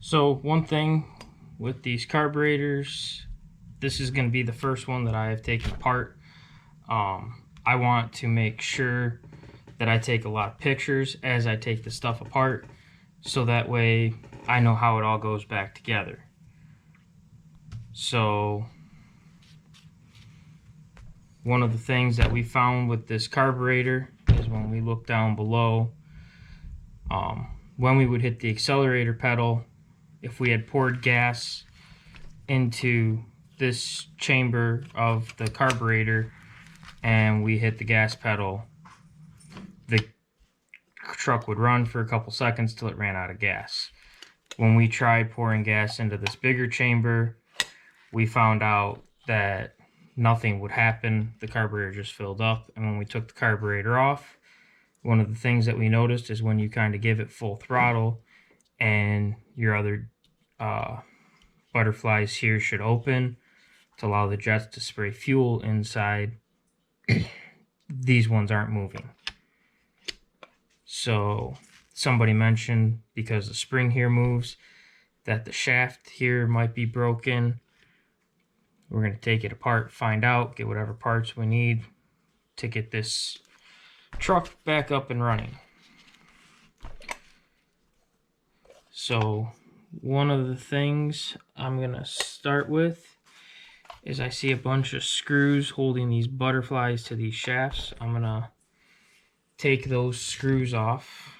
So one thing with these carburetors, this is going to be the first one that I have taken apart. I want to make sure that I take a lot of pictures as I take the stuff apart, so that way I know how it all goes back together. So one of the things that we found with this carburetor is when we look down below, when we would hit the accelerator pedal, if we had poured gas into this chamber of the carburetor and we hit the gas pedal, the truck would run for a couple seconds till it ran out of gas. When we tried pouring gas into this bigger chamber, we found out that nothing would happen. The carburetor just filled up, and when we took the carburetor off, one of the things that we noticed is when you kind of give it full throttle and your other butterflies here should open to allow the jets to spray fuel inside, these ones aren't moving. So somebody mentioned, because the spring here moves, that the shaft here might be broken. We're going to take it apart, find out, get whatever parts we need to get this truck back up and running. So one of the things I'm going to start with is I see a bunch of screws holding these butterflies to these shafts. I'm going to take those screws off.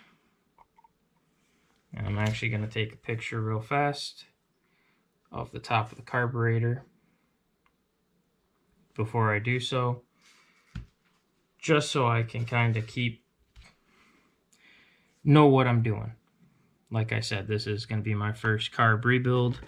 And I'm actually going to take a picture real fast of the top of the carburetor before I do so, just so I can kind of know what I'm doing. Like I said, this is going to be my first carb rebuild.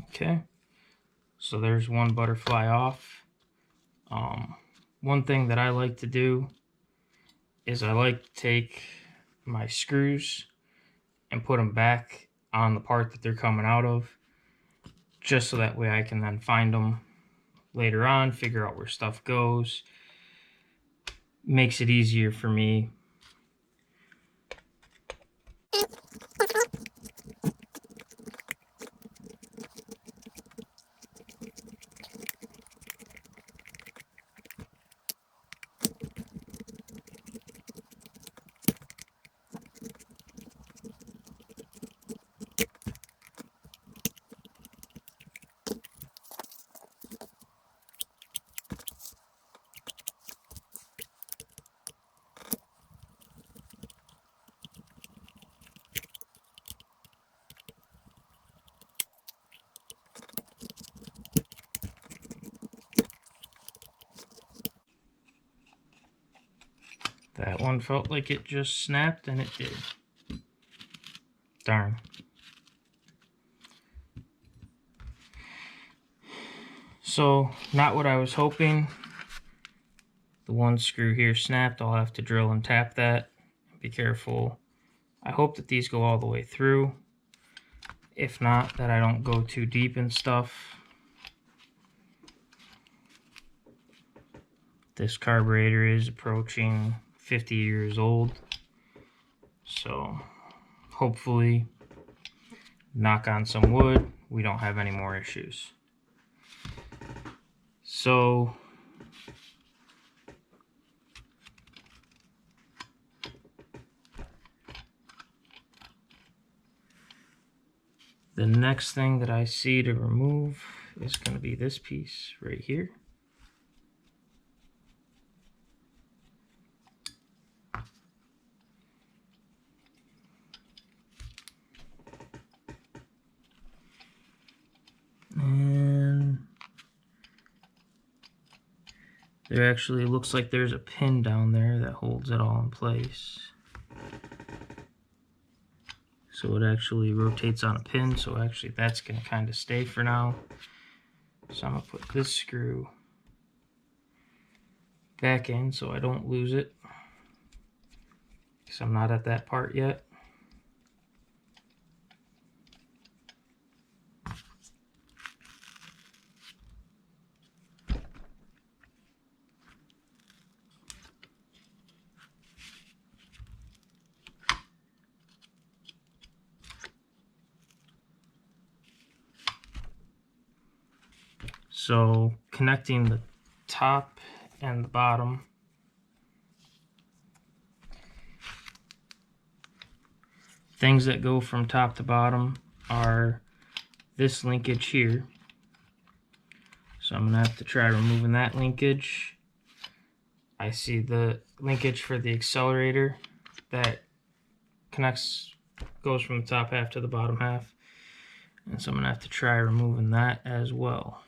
Okay, so there's one butterfly off. One thing that I like to do is I like to take my screws and put them back on the part that they're coming out of, just so that way I can then find them later on, figure out where stuff goes. Makes it easier for me. That one felt like it just snapped, and it did. Darn. So, not what I was hoping. The one screw here snapped. I'll have to drill and tap that. Be careful. I hope that these go all the way through. If not, that I don't go too deep and stuff. This carburetor is approaching 50 years old. So, hopefully, knock on some wood, we don't have any more issues. So, the next thing that I see to remove is going to be this piece right here. And there actually looks like there's a pin down there that holds it all in place. So it actually rotates on a pin, so actually that's going to kind of stay for now. So I'm going to put this screw back in so I don't lose it, because I'm not at that part yet. So connecting the top and the bottom, things that go from top to bottom are this linkage here. So I'm going to have to try removing that linkage. I see the linkage for the accelerator that goes from the top half to the bottom half. And so I'm going to have to try removing that as well.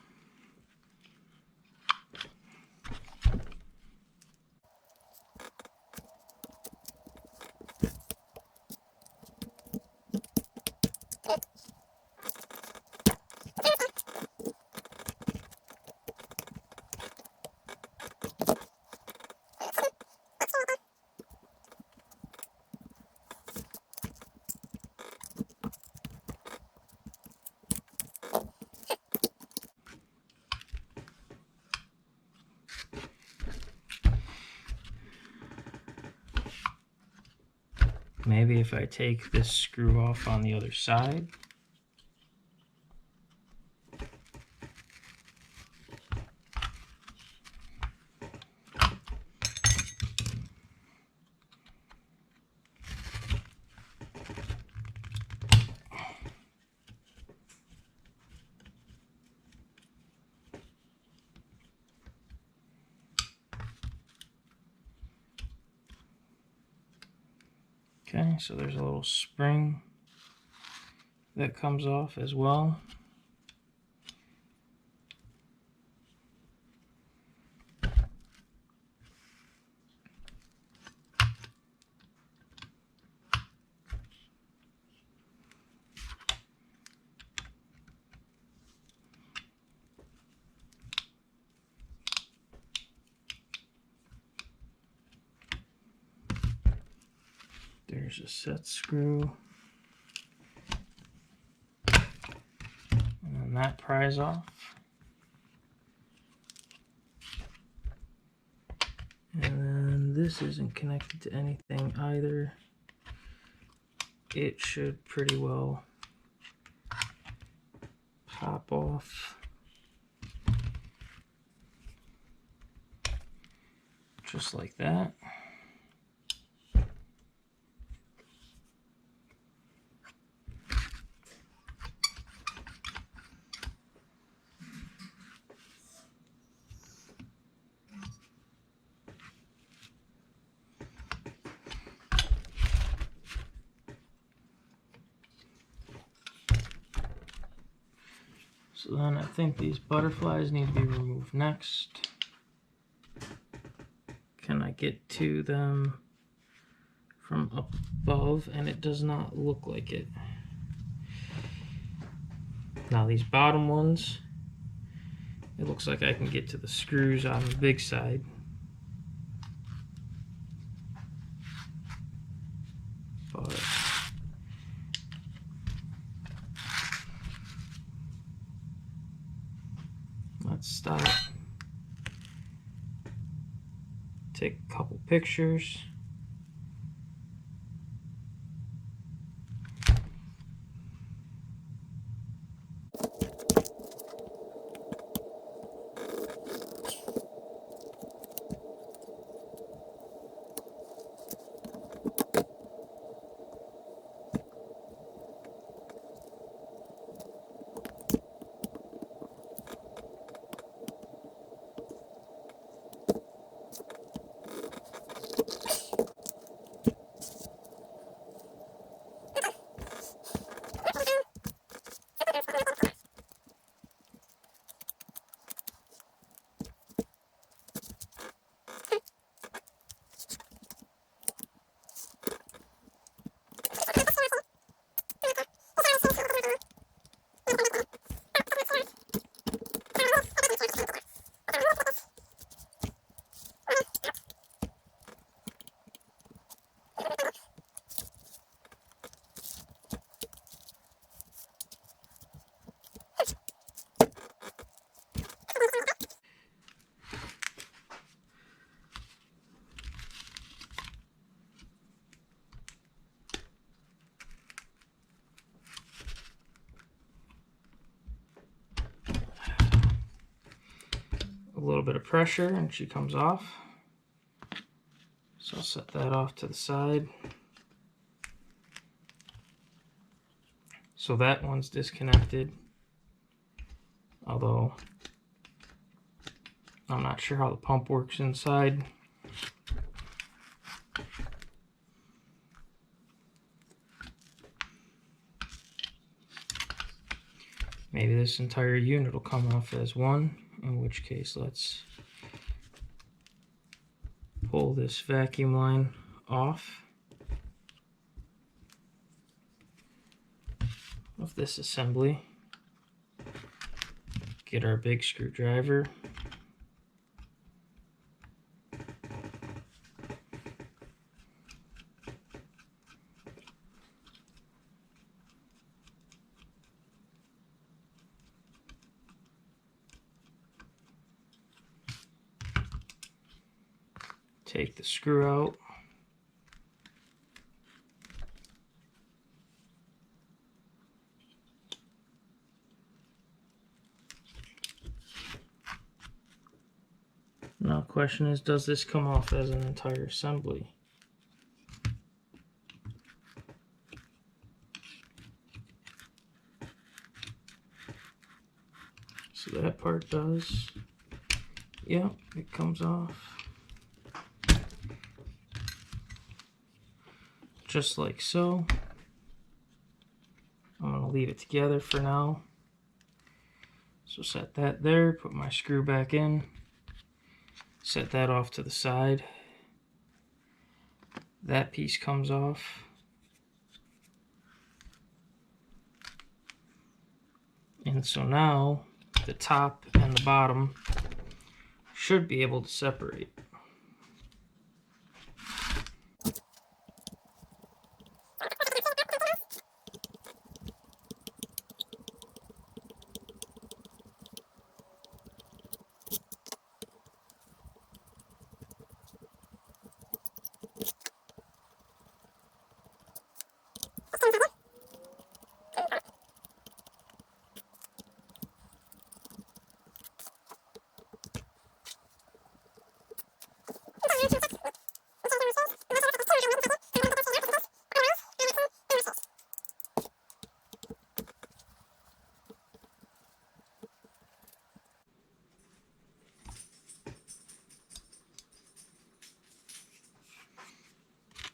Maybe if I take this screw off on the other side. Okay, so there's a little spring that comes off as well. There's a set screw. And then that pries off. And then this isn't connected to anything either. It should pretty well pop off. Just like that. So then I think these butterflies need to be removed next. Can I get to them from up above? And it does not look like it. Now these bottom ones, it looks like I can get to the screws on the big side. But let's stop. Take a couple pictures. a little bit of pressure and she comes off. So I'll set that off to the side. So that one's disconnected, although I'm not sure how the pump works inside. Maybe this entire unit will come off as one, in which case let's pull this vacuum line off of this assembly. Get our big screwdriver. Take the screw out. Now the question is, does this come off as an entire assembly? So that part does. Yep, it comes off. Just like so. I'm going to leave it together for now. So set that there, put my screw back in, set that off to the side. That piece comes off. And so now the top and the bottom should be able to separate.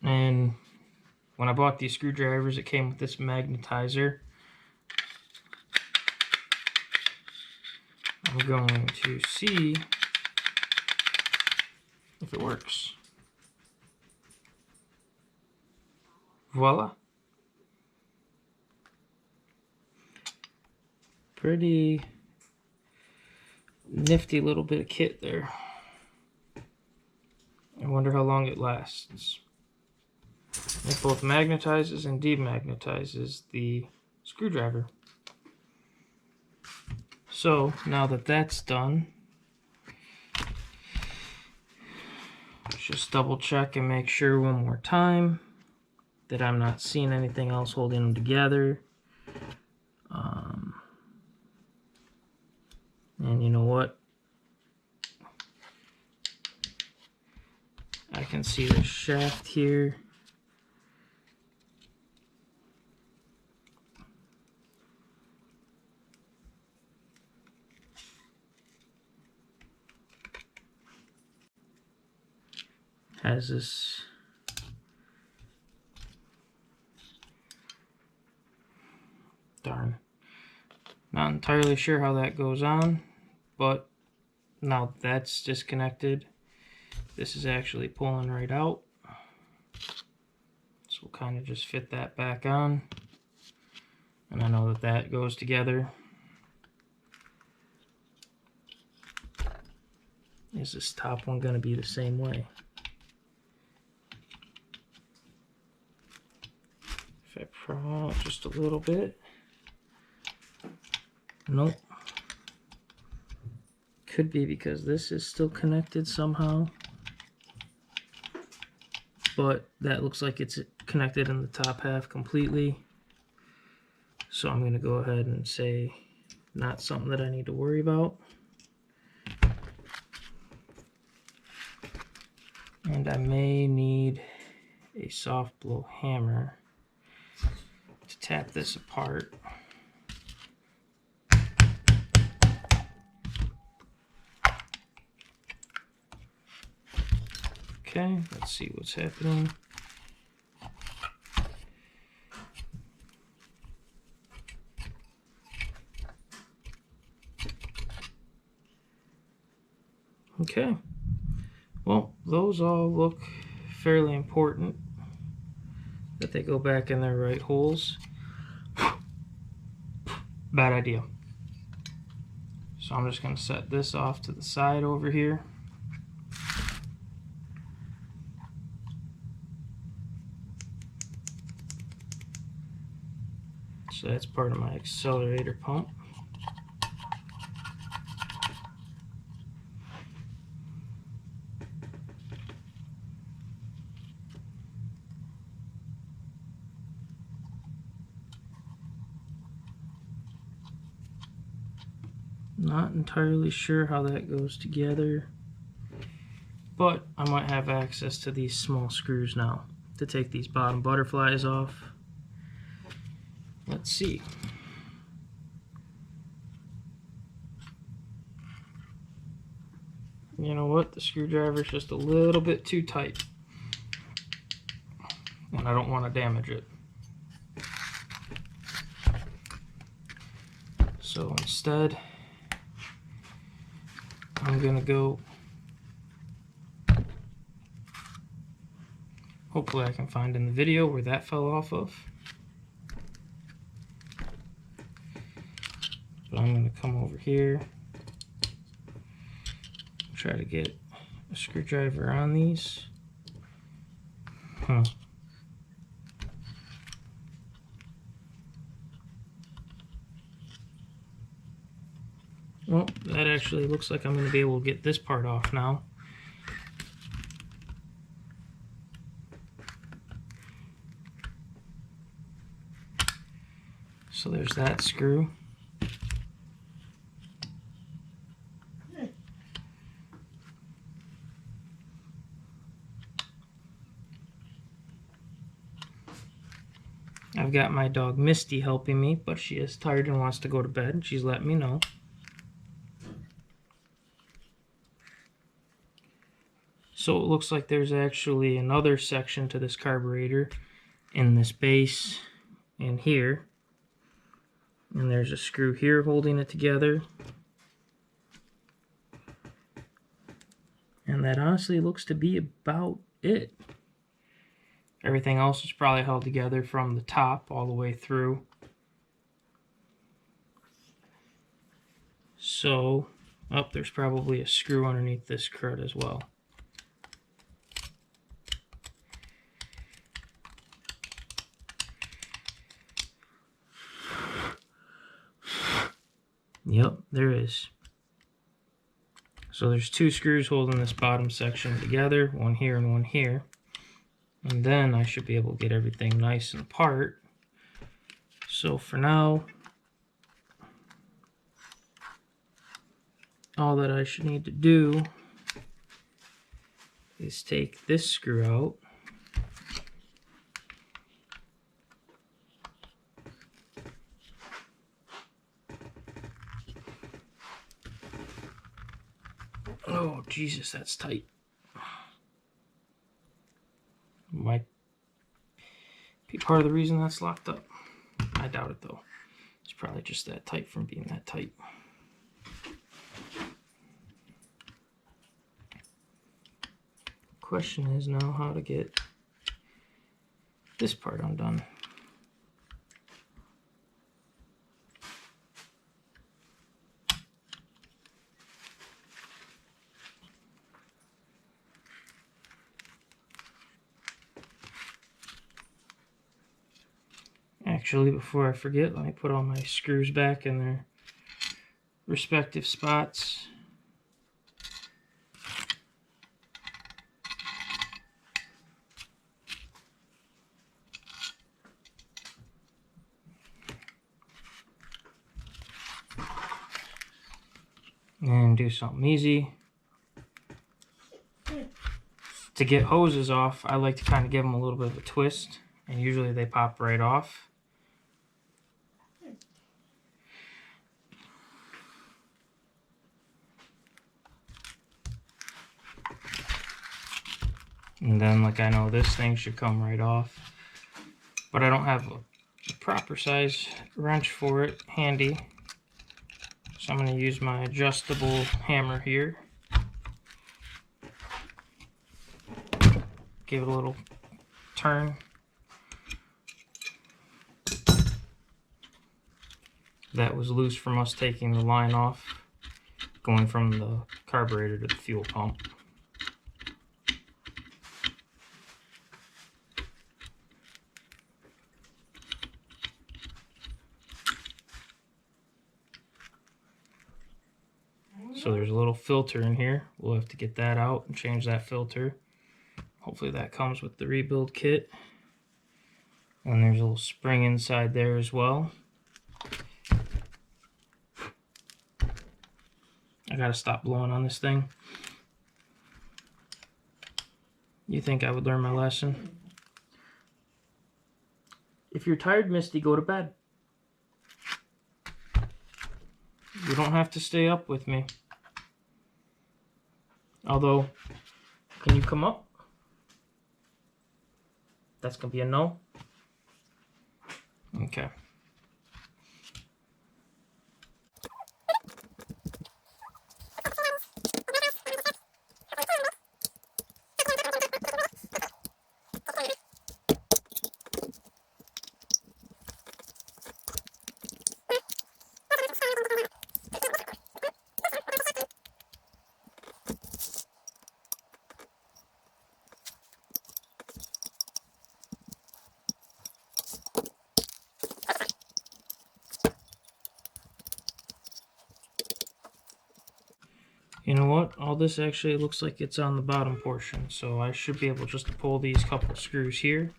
And when I bought these screwdrivers, it came with this magnetizer. I'm going to see if it works. Voila. Pretty nifty little bit of kit there. I wonder how long it lasts. It both magnetizes and demagnetizes the screwdriver. So now that that's done, just double check and make sure one more time that I'm not seeing anything else holding them together. And you know what? I can see the shaft here. Has this darn, not entirely sure how that goes on, but now that's disconnected. This is actually pulling right out, so we'll kind of just fit that back on, and I know that that goes together. Is this top one going to be the same way? If I pry out just a little bit. Nope. Could be because this is still connected somehow. But that looks like it's connected in the top half completely. So I'm going to go ahead and say not something that I need to worry about. And I may need a soft blow hammer to tap this apart. Okay, let's see what's happening. Okay, well, those all look fairly important, that they go back in their right holes. Bad idea. So I'm just going to set this off to the side over here. So that's part of my accelerator pump. Not entirely sure how that goes together, but I might have access to these small screws now to take these bottom butterflies off. Let's see. You know what? The screwdriver's just a little bit too tight, and I don't want to damage it. So instead, I'm gonna go, hopefully I can find in the video where that fell off of. But I'm gonna come over here, try to get a screwdriver on these. Well, that actually looks like I'm going to be able to get this part off now. So there's that screw. I've got my dog Misty helping me, but she is tired and wants to go to bed. She's letting me know. So it looks like there's actually another section to this carburetor in this base and here. And there's a screw here holding it together. And that honestly looks to be about it. Everything else is probably held together from the top all the way through. So, there's probably a screw underneath this crud as well. Yep, there is. So there's two screws holding this bottom section together, one here and one here. And then I should be able to get everything nice and apart. So for now, all that I should need to do is take this screw out. Oh, Jesus, that's tight. Might be part of the reason that's locked up. I doubt it, though. It's probably just that tight from being that tight. Question is now how to get this part undone. Actually, before I forget, let me put all my screws back in their respective spots. And do something easy. To get hoses off, I like to kind of give them a little bit of a twist, and usually they pop right off. And then, like, I know this thing should come right off, but I don't have a proper size wrench for it handy. So I'm going to use my adjustable hammer here. Give it a little turn. That was loose from us taking the line off, going from the carburetor to the fuel pump. So there's a little filter in here. We'll have to get that out and change that filter. Hopefully that comes with the rebuild kit. And there's a little spring inside there as well. I gotta stop blowing on this thing. You think I would learn my lesson? If you're tired, Misty, go to bed. You don't have to stay up with me. Although, can you come up? That's gonna be a no. Okay. You know what? All this actually looks like it's on the bottom portion, so I should be able just to pull these couple screws here,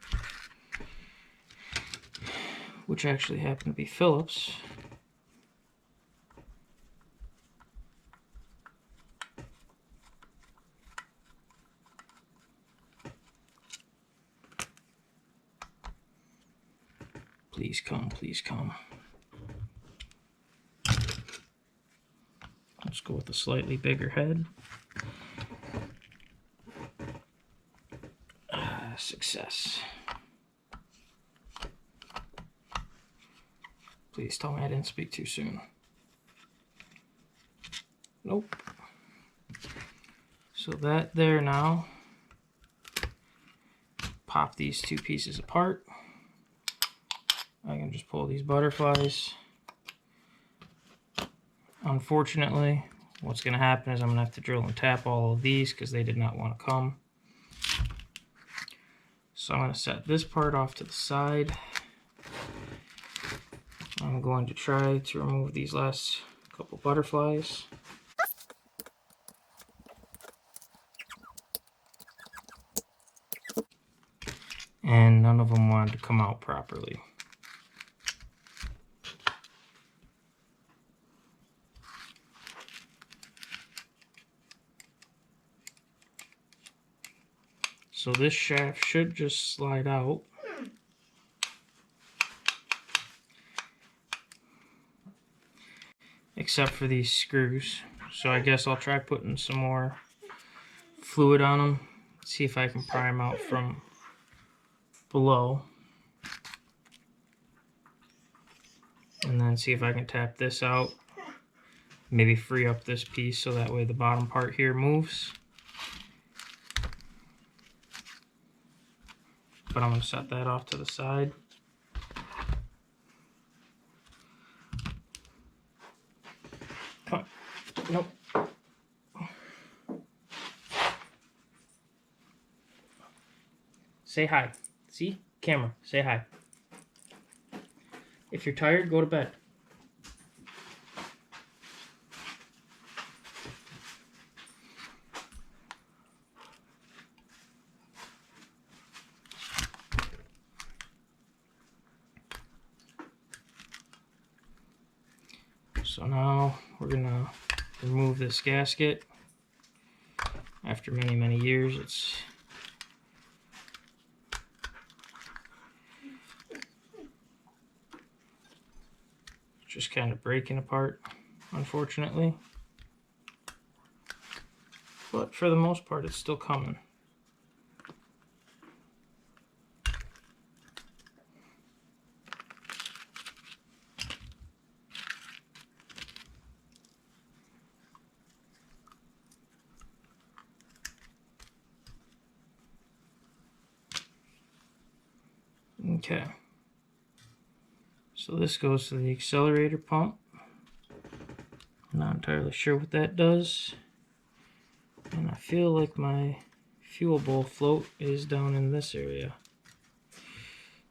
which actually happen to be Phillips. Please come, please come. Let's go with a slightly bigger head. Success. Please tell me I didn't speak too soon. Nope. So that there now. Pop these two pieces apart. I can just pull these butterflies. Unfortunately, what's going to happen is I'm going to have to drill and tap all of these because they did not want to come. So I'm going to set this part off to the side. I'm going to try to remove these last couple butterflies. And none of them wanted to come out properly. So this shaft should just slide out. Except for these screws. So I guess I'll try putting some more fluid on them. See if I can pry them out from below. And then see if I can tap this out. Maybe free up this piece so that way the bottom part here moves. But I'm going to set that off to the side. Come on. Nope. Say hi. See? Camera. Say hi. If you're tired, go to bed. So now we're gonna remove this gasket. After many years, it's just kind of breaking apart, unfortunately. But for the most part, it's still coming. Okay. So this goes to the accelerator pump. I'm not entirely sure what that does. And I feel like my fuel bowl float is down in this area.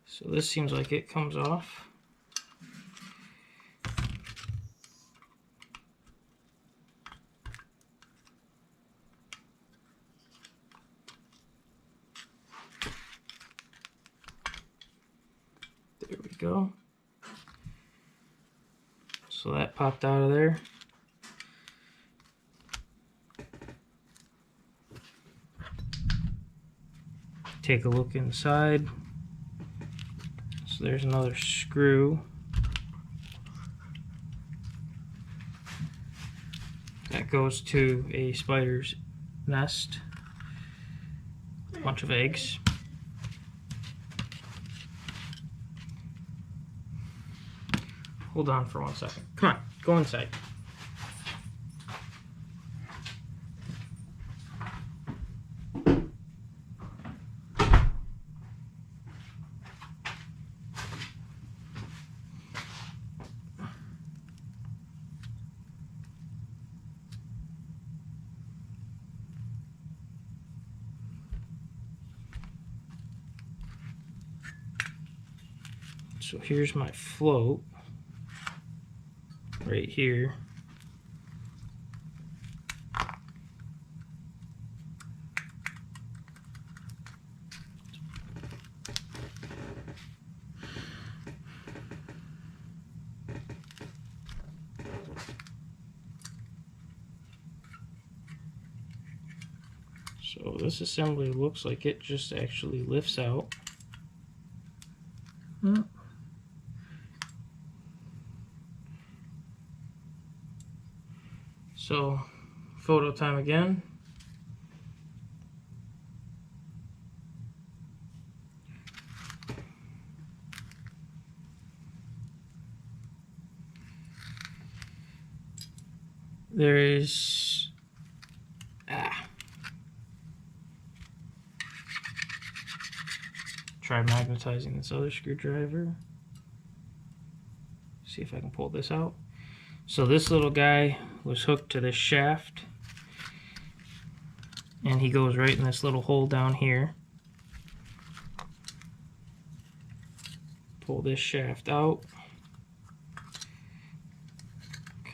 So this seems like it comes off. There we go. So that popped out of there. Take a look inside. So there's another screw. That goes to a spider's nest. A bunch of eggs. Hold on for 1 second. Come on, go inside. So here's my float right here. So this assembly looks like it just actually lifts out. So, photo time again. There is try magnetizing this other screwdriver. See if I can pull this out. So this little guy was hooked to this shaft, and he goes right in this little hole down here. Pull this shaft out.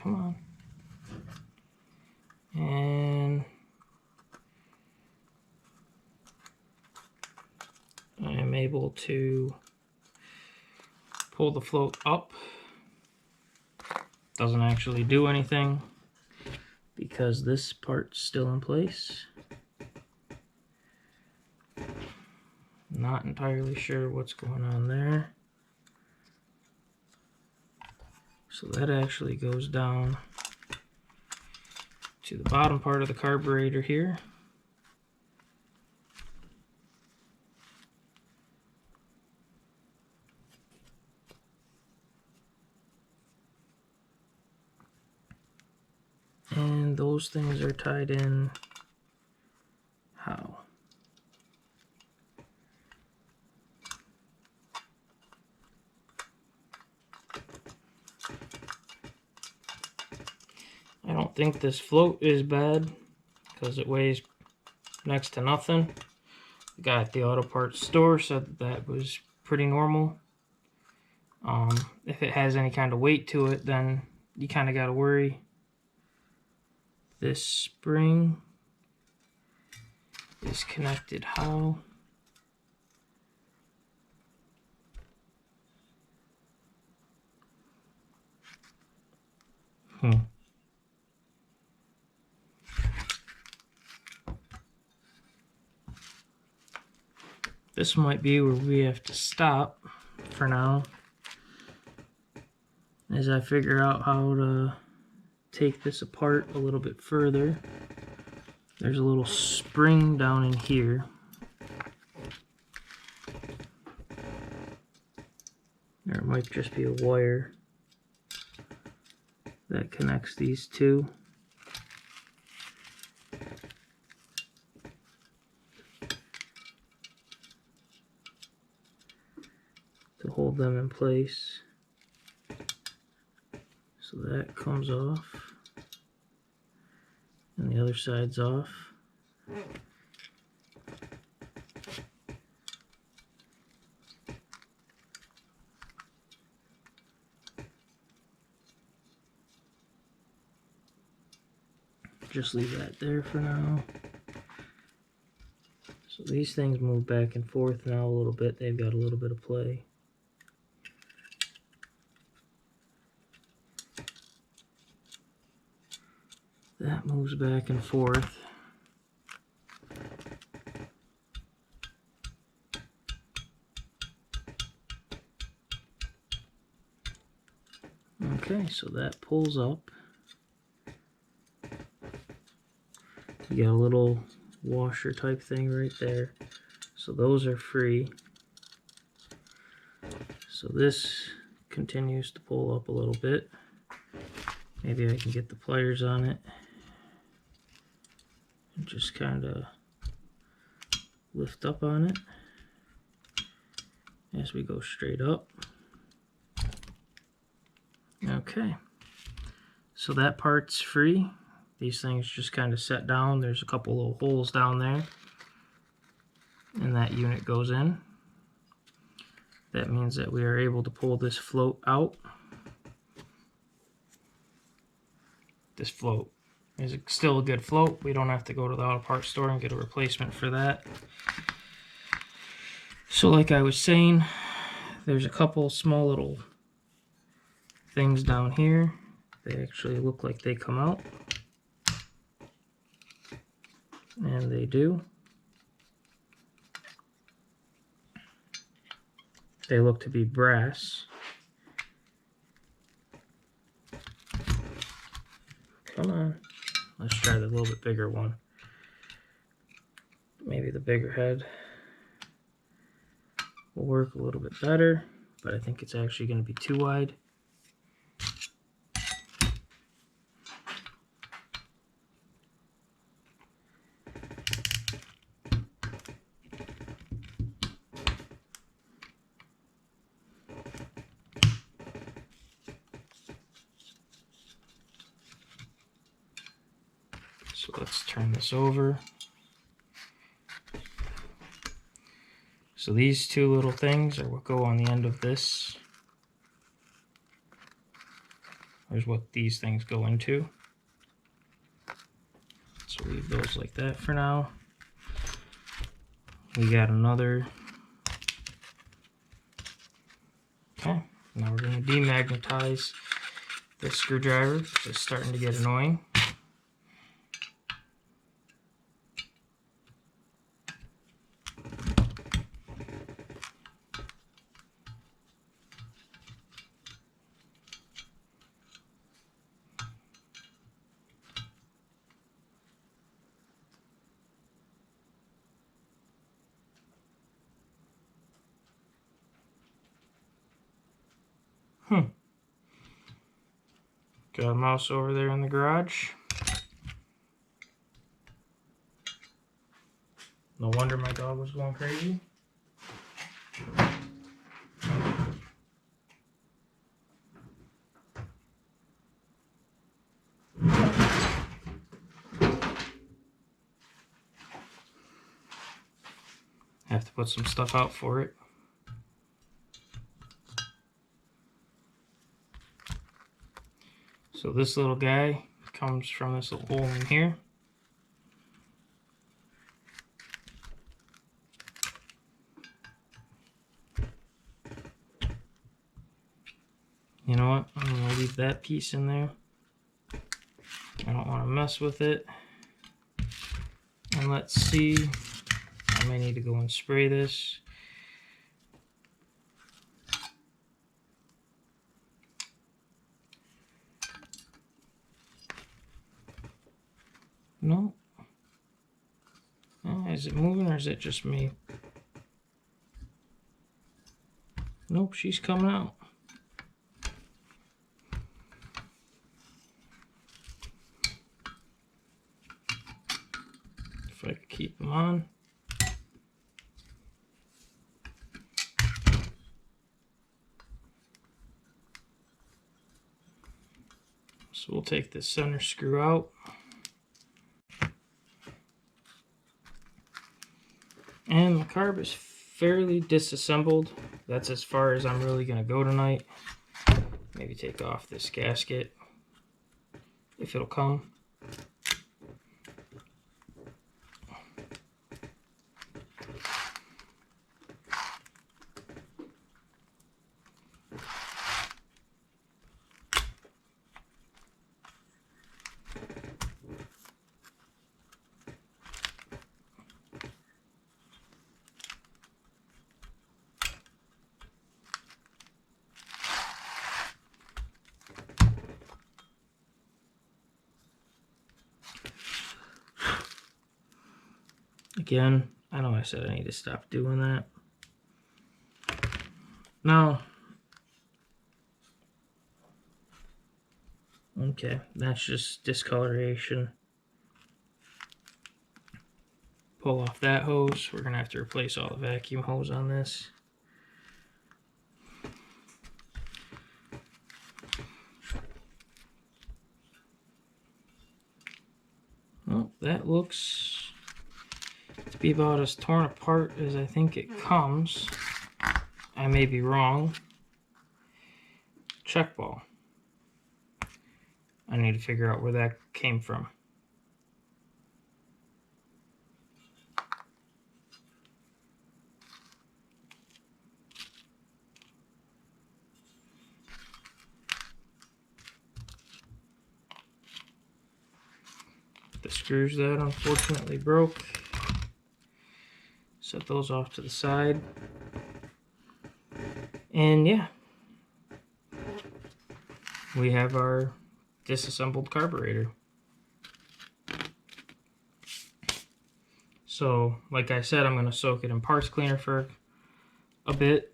Come on. And I am able to pull the float up. Doesn't actually do anything because this part's still in place. Not entirely sure what's going on there. So that actually goes down to the bottom part of the carburetor here. And those things are tied in how? I don't think this float is bad because it weighs next to nothing. The guy at the auto parts store said that was pretty normal. If it has any kind of weight to it, then you kind of got to worry. This spring is connected how? This might be where we have to stop for now. as I figure out how to take this apart a little bit further, there's a little spring down in here. Or it might just be a wire that connects these two. To hold them in place. So that comes off. And the other side's off. Just leave that there for now. So these things move back and forth now a little bit. They've got a little bit of play. That moves back and forth. Okay, so that pulls up. You got a little washer type thing right there. So those are free. So this continues to pull up a little bit. Maybe I can get the pliers on it and just kind of lift up on it as we go straight up. Okay, so that part's free. These things just kind of set down. There's a couple little holes down there, and that unit goes in. That means that we are able to pull this float out. This float is still a good float. We don't have to go to the auto parts store and get a replacement for that. So like I was saying, there's a couple small little things down here. They actually look like they come out. And they do. They look to be brass. Come on. Let's try the little bit bigger one. Maybe the bigger head will work a little bit better, but I think it's actually going to be too wide. So let's turn this over. So these two little things are what go on the end of this. There's what these things go into. So leave those like that for now. We got another. Okay, now we're going to demagnetize this screwdriver. It's starting to get annoying. Got a mouse over there in the garage. No wonder my dog was going crazy. Have to put some stuff out for it. So this little guy comes from this little hole in here. You know what? I'm going to leave that piece in there. I don't want to mess with it. And let's see. I may need to go and spray this. No. Is it moving or is it just me? Nope, she's coming out. If I could keep them on. So we'll take the center screw out. And the carb is fairly disassembled. That's as far as I'm really going to go tonight. Maybe take off this gasket if it'll come. Again, I know I said I need to stop doing that. Now, okay, that's just discoloration. Pull off that hose. We're gonna have to replace all the vacuum hose on this. Well, that looks to be about as torn apart as I think it comes. I may be wrong. Check ball. I need to figure out where that came from. The screws that unfortunately broke. Set those off to the side. And yeah, we have our disassembled carburetor. So, like I said, I'm going to soak it in parts cleaner for a bit.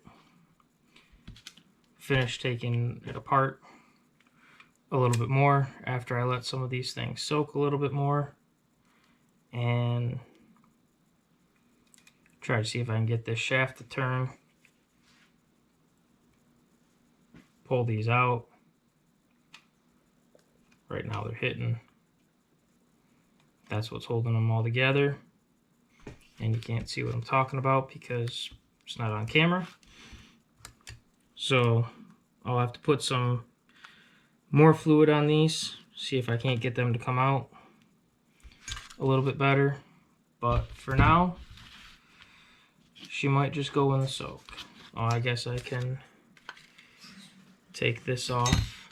Finish taking it apart a little bit more after I let some of these things soak a little bit more. And try to see if I can get this shaft to turn. Pull these out. Right now they're hitting. That's what's holding them all together. And you can't see what I'm talking about because it's not on camera. So I'll have to put some more fluid on these, see if I can't get them to come out a little bit better. But for now, she might just go in the soak. Oh, I guess I can take this off.